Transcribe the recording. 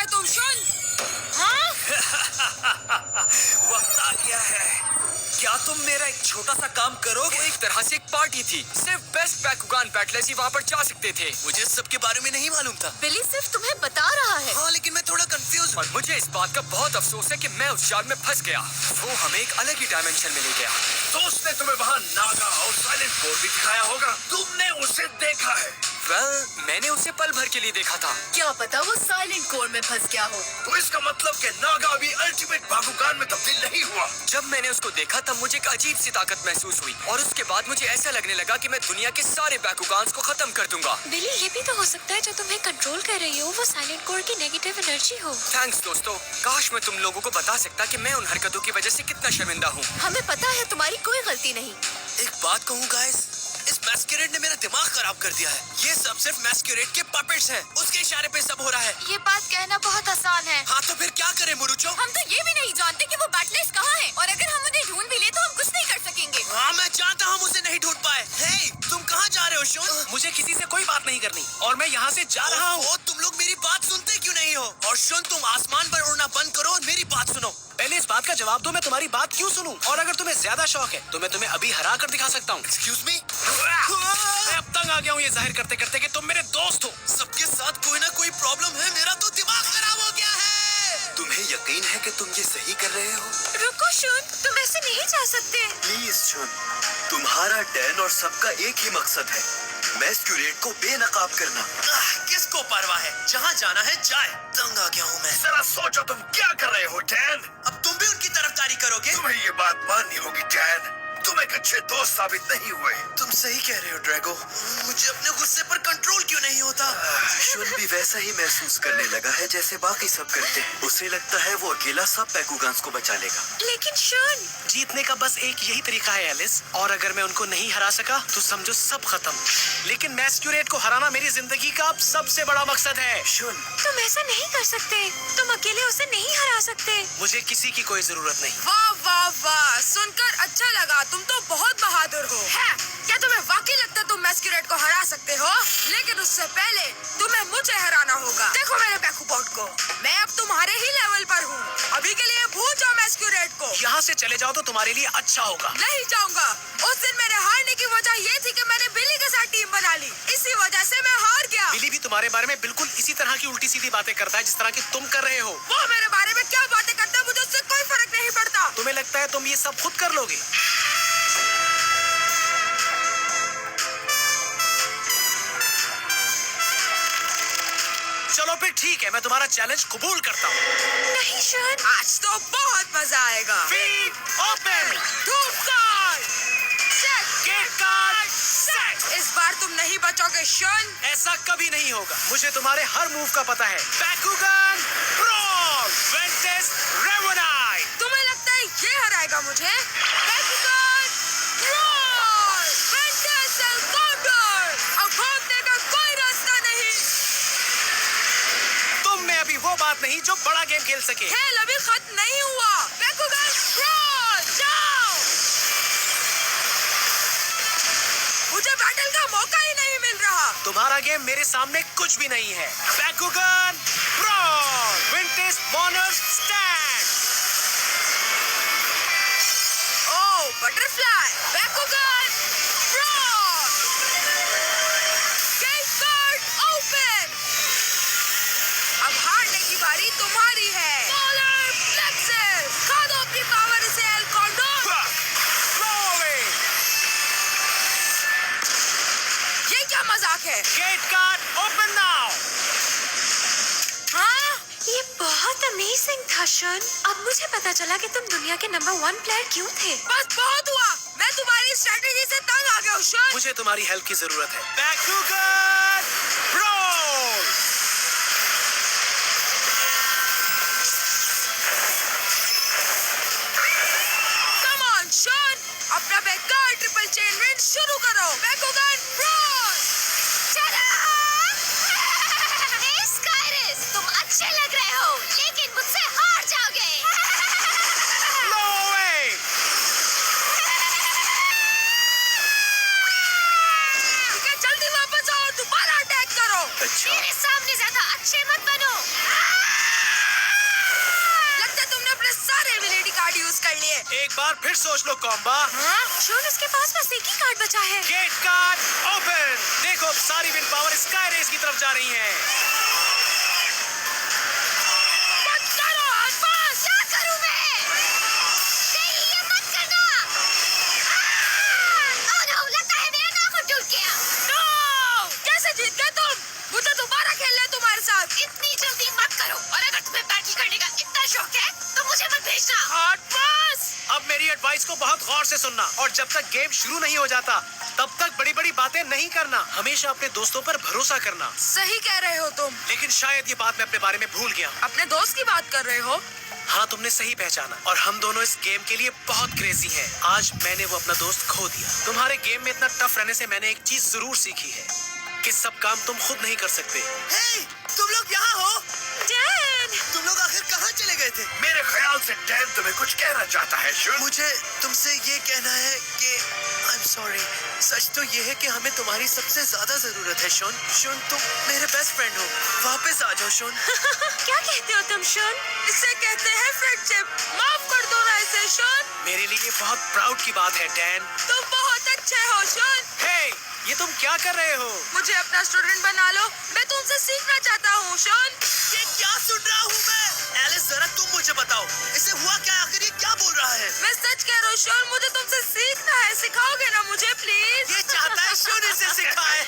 है तुम सुन? हाँ? वक्त आ गया है। क्या तुम मेरा एक छोटा सा काम करोगे? एक तरह से एक पार्टी थी। सिर्फ बेस्ट बैकुगान बैटलर्स ही वहाँ पर जा सकते थे। मुझे सबके बारे में नहीं मालूम था। बिली सिर्फ तुम्हें बता रहा है। हाँ, लेकिन मैं थोड़ा कंफ्यूज और मुझे इस बात का बहुत अफसोस है कि मैं उस जाल में फंस गया। वो हमें एक अलग ही डायमेंशन में ले गया। दोस्त ने तुम्हें वहाँ नागा और साइलेंट बोर्ड भी दिखाया होगा। तुमने उसे देखा है? मैंने उसे पल भर के लिए देखा था। क्या पता वो साइलेंट कोर में फंस गया हो। तो इसका मतलब कि नागा भी अल्टीमेट बाकुगान में तब्दील नहीं हुआ। जब मैंने उसको देखा तब मुझे एक अजीब सी ताकत महसूस हुई और उसके बाद मुझे ऐसा लगने लगा कि मैं दुनिया के सारे बैकुगान्स को खत्म कर दूंगा। बिली, ये भी तो हो सकता है जो तुम्हें कंट्रोल कर रही हो वो साइलेंट कोर की नेगेटिव एनर्जी हो। थैंक्स दोस्तों। काश मैं तुम लोगों को बता सकता कि मैं उन हरकतों की वजह से कितना शर्मिंदा हूँ। हमें पता है तुम्हारी कोई गलती नहीं। एक बात कहूँ गाइस, इस मैस्कुरेड ने मेरा दिमाग खराब कर दिया है। ये सब सिर्फ मैस्कुरेड के पपेट्स हैं। उसके इशारे पे सब हो रहा है। ये बात कहना बहुत आसान है। हाँ तो फिर क्या करें मुरुचो? हम तो ये भी नहीं जानते कि वो बैटलेस कहाँ है और अगर हम उन्हें ढूंढ भी ले तो हम कुछ नहीं कर सकेंगे। हाँ मैं जानता हूँ हम उसे नहीं ढूंढ पाए। हे, तुम कहाँ जा रहे हो शोन? मुझे किसी से कोई बात नहीं करनी और मैं यहाँ से जा रहा हूँ। तुम लोग मेरी बात सुनते क्यों नहीं हो? और शोन, तुम आसमान पर उड़ना बंद करो और मेरी बात सुनो। पहले इस बात का जवाब दो, मैं तुम्हारी बात क्यों सुनूं? और अगर तुम्हें ज्यादा शौक है तो मैं तुम्हें अभी हरा कर दिखा सकता हूँ। Excuse me? मैं अब तंग आ गया हूँ ये जाहिर करते करते कि तुम मेरे दोस्त हो। सबके साथ कोई ना कोई प्रॉब्लम है। मेरा तो दिमाग खराब हो गया है। तुम्हें यकीन है कि तुम ये सही कर रहे हो? रुको शून, तुम ऐसे नहीं जा सकते। प्लीज सुन, तुम्हारा डैन और सबका एक ही मकसद है, मैस्कुरेड को बेनकाब करना। किसको परवाह है? जहाँ जाना है जाए। तंग आ गया हूँ मैं। जरा सोचो तुम क्या कर रहे हो डैन। अब तुम भी उनकी तरफदारी करोगे? तुम्हें ये बात माननी होगी डैन, तुम एक अच्छे दोस्त साबित नहीं हुए। तुम सही कह रहे हो ड्रैगो। मुझे अपने गुस्से पर कंट्रोल क्यों नहीं होता? शुन भी वैसा ही महसूस करने लगा है जैसे बाकी सब करते हैं। उसे लगता है वो अकेला सब बैकुगान्स को बचा लेगा। लेकिन शून, जीतने का बस एक यही तरीका है एलिस, और अगर मैं उनको नहीं हरा सका तो समझो सब खत्म। लेकिन मैस्कुरेड को हराना मेरी जिंदगी का अब सबसे बड़ा मकसद है। शुन, तुम ऐसा नहीं कर सकते। तुम अकेले उसे नहीं हरा सकते। मुझे किसी की कोई जरूरत नहीं। वाह वाह वाह, सुनकर अच्छा लगा। तुम तो बहुत बहादुर हो। है? क्या तुम्हें वाकई लगता तुम मैस्कुरेड को हरा सकते हो? लेकिन उससे पहले तुम्हें मुझे हराना होगा। देखो मेरे बैकुबॉट को, मैं अब तुम्हारे ही लेवल पर हूँ। अभी के लिए भूल जाओ मैस्कुरेड को। यहाँ से चले जाओ तो तुम्हारे लिए अच्छा होगा। नहीं जाऊंगा। उस दिन मेरे हारने की वजह ये थी कि मैंने बिली के साथ टीम बना ली। इसी वजह से मैं हार गया। बिली भी तुम्हारे बारे में बिल्कुल इसी तरह की उल्टी सीधी बातें करता है जिस तरह की तुम कर रहे हो। वो मेरे बारे में क्या बातें करता है मुझे उससे कोई फर्क नहीं पड़ता। तुम्हें लगता है तुम ये सब खुद कर लोगे? चलो फिर ठीक है, मैं तुम्हारा चैलेंज कबूल करता हूँ। नहीं शून, आज तो बहुत मजा आएगा। फीट ओपन, धूप card set, get card set. इस बार तुम नहीं बचोगे शन। ऐसा कभी नहीं होगा। मुझे तुम्हारे हर मूव का पता है। Bakugan brawl, वेंटेस रेवोनाइट। तुम्हें लगता है ये हराएगा मुझे? बैकुगान ब्रॉल, वेंटस एल्कोंडर। अब भागने का कोई रास्ता नहीं। तुम में अभी वो बात नहीं जो बड़ा गेम खेल सके। खेल अभी खत्म नहीं हुआ। बैकुगान ब्रॉल, जाओ। मुझे बैटल का मौका ही नहीं मिल रहा। तुम्हारा गेम मेरे सामने कुछ भी नहीं है। बैकुगान ब्रॉल, विंटेज मॉनर्स stand. Oh, butterfly, Bakugan brawl. Gate card open. अब हारने की बारी तुम्हारी है। सोलर प्लेक्सस, खा दो अपनी पावर से एल्कोंडर। ये क्या मजाक है? Get card open now. हाँ? ये बहुत अमेजिंग था शून। अब मुझे पता चला कि तुम दुनिया के नंबर 1 प्लेयर क्यों थे। बस बहुत हुआ। मैं तुम्हारी स्ट्रेटेजी से तंग आ गया हूँ शन। मुझे तुम्हारी हेल्प की जरूरत है। Bakugan brawl. कम ऑन शन, अपना बेकार ट्रिपल चेन विंड शुरू करो। बैकुगान ब्रॉल, चलो! हे स्काइरस, तुम अच्छे लग रहे हो, लेकिन मुझसे हार जाओगे। नो वे। ठीक है, जल्दी वापस आओ, दोबारा अटैक करो। अच्छा मेरे सामने ज्यादा अच्छे मत बनो। कार्ड यूज कर लिए। एक बार फिर सोच लो कॉम्बा। शोन, उसके पास बस एक ही कार्ड बचा है। Get card open. देखो अब सारी विल पावर स्काई रेस की तरफ जा रही है। मत करो अल्फास। क्या करूं मैं? नहीं, ये मत करना। ओह नो, लगता है मेरा नाम टूट गया। नो! कैसे जीत गए तुम? मुझे दोबारा खेलना है तुम्हारे साथ। इतनी जल्दी मत करो, और अगर तुम्हें बैटल करने का इतना शौक है तो मुझे मत भेजना। अल्फास! अब मेरी एडवाइस को बहुत गौर से सुनना, और जब तक गेम शुरू नहीं हो जाता तब तक बड़ी बड़ी बातें नहीं करना। हमेशा अपने दोस्तों पर भरोसा करना। सही कह रहे हो तुम। लेकिन शायद ये बात मैं अपने बारे में भूल गया। अपने दोस्त की बात कर रहे हो? हाँ, तुमने सही पहचाना, और हम दोनों इस गेम के लिए बहुत क्रेजी हैं। आज मैंने वो अपना दोस्त खो दिया। तुम्हारे गेम में इतना टफ रहने से मैंने एक चीज जरूर सीखी है कि सब काम तुम खुद नहीं कर सकते। हे, तुम लोग यहाँ हो? डैन! तुम लोग आखिर कहाँ चले गए थे? मेरे ख्याल से डैन तुम्हें कुछ कहना चाहता है शुन। मुझे तुमसे ये कहना है कि आई एम सॉरी। सच तो ये है कि हमें तुम्हारी सबसे ज्यादा जरूरत है शोन। शोन, तुम मेरे बेस्ट फ्रेंड हो। वापस आ जाओ शोन। क्या कहते हो तुम, शोन? इसे कहते हैं फ्रेंडशिप। माफ कर दो ना इसे शोन। मेरे लिए बहुत प्राउड की बात है डैन। तुम बहुत अच्छे हो शोन। हे, ये तुम क्या कर रहे हो? मुझे अपना स्टूडेंट बना लो। मैं तुमसे सीखना चाहता हूँ शोन। ये क्या सुन रहा हूँ मैं? एलिस, जरा तुम मुझे बताओ, इसे हुआ क्या? आखिर ये क्या बोल रहा है? मैं सच कह रहा हूँ शोन, मुझे तुमसे सीखना है। सिखाओगे ना मुझे प्लीज? ये चाहता है शोन इसे सिखाए।